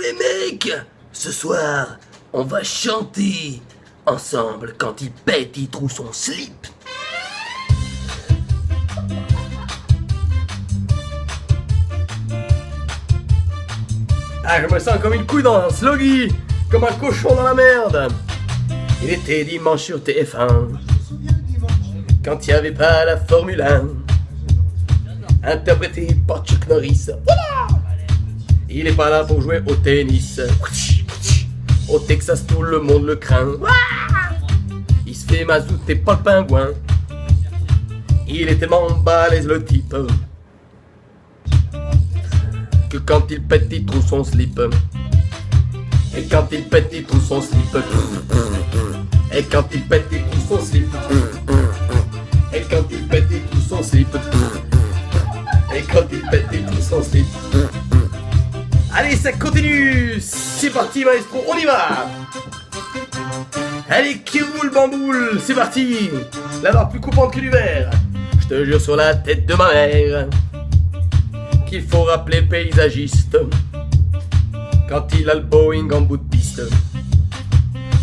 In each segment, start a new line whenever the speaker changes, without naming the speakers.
les mecs, ce soir, on va chanter ensemble quand il pète, il trouve son slip. Ah, je me sens comme une couille dans un sloggy, comme un cochon dans la merde. Il était dimanche sur TF1, quand il n'y avait pas la Formule 1, interprété par Chuck Norris. Voilà. Il est pas là pour jouer au tennis. Au Texas, tout le monde le craint. Il se fait mazouter pas le pingouin. Il est tellement balèze le type que quand il pète, il trouve son slip. Et quand il pète, il trouve son slip. Et quand il pète, il trouve son slip. Et quand il pète, il trouve son slip. Et quand il pète, il trouve son slip. Allez, ça continue. C'est parti, maestro, on y va. Allez, qui roule bamboule, c'est parti. La barre plus coupante que du verre. Je te jure sur la tête de ma mère qu'il faut rappeler le paysagiste quand il a le Boeing en bout de piste.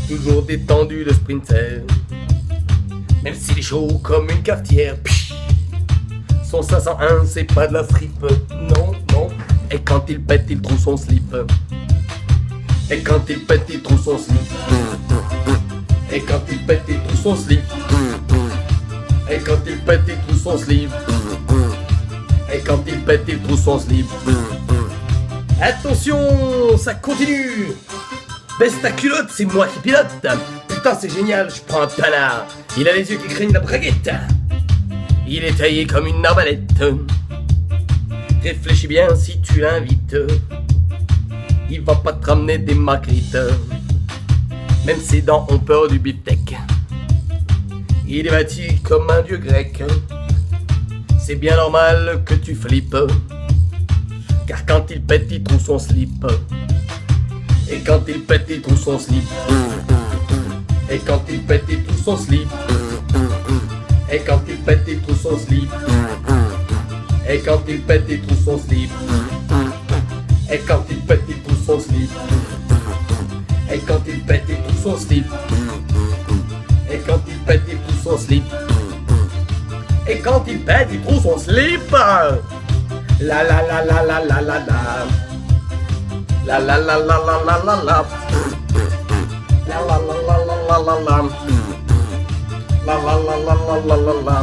Toujours détendu de sprinter, même s'il est chaud comme une cafetière. Son 501, c'est pas de la fripe, non, non. Et quand il pète, il trouve son slip. Et quand il pète, il trouve son slip. Et quand il pète, il trouve son slip. Et quand il pète, il trouve son slip. Et quand il pète, il trouve son slip. Attention, ça continue. Baisse ta culotte, c'est moi qui pilote. Putain, c'est génial, je prends un panard. Il a les yeux qui craignent la braguette. Il est taillé comme une arbalète. Réfléchis bien si tu l'invites. Il va pas te ramener des marguerites. Même ses dents ont peur du beefsteak. Il est bâti comme un dieu grec. C'est bien normal que tu flippes, car quand il pète, il trouve son slip. Et quand il pète, il trouve son slip. Et quand il pète, il trouve son slip. Et quand il pète, il trouve son slip. Et quand il pète, il trouve son slip. Et quand il pète, il trouve son slip. Et quand il pète, il trouve son slip. Et quand il pète, il trouve son slip. Et quand il pète, il trouve son slip. La la la la la la la la. La la la la la la la la. La la la la la la la la. La la la la la la la la.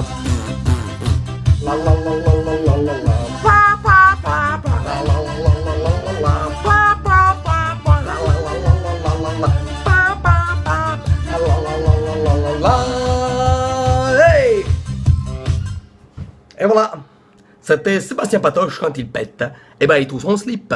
La la la la la la la la. Pa pa pa pa. La la la la la la la la. Pa pa pa pa. La la la la la la la la. Pa pa pa. La la la la la la la la. Hey! Et voilà. C'était Sébastien Patoche quand il pète. Et ben il trouve son slip.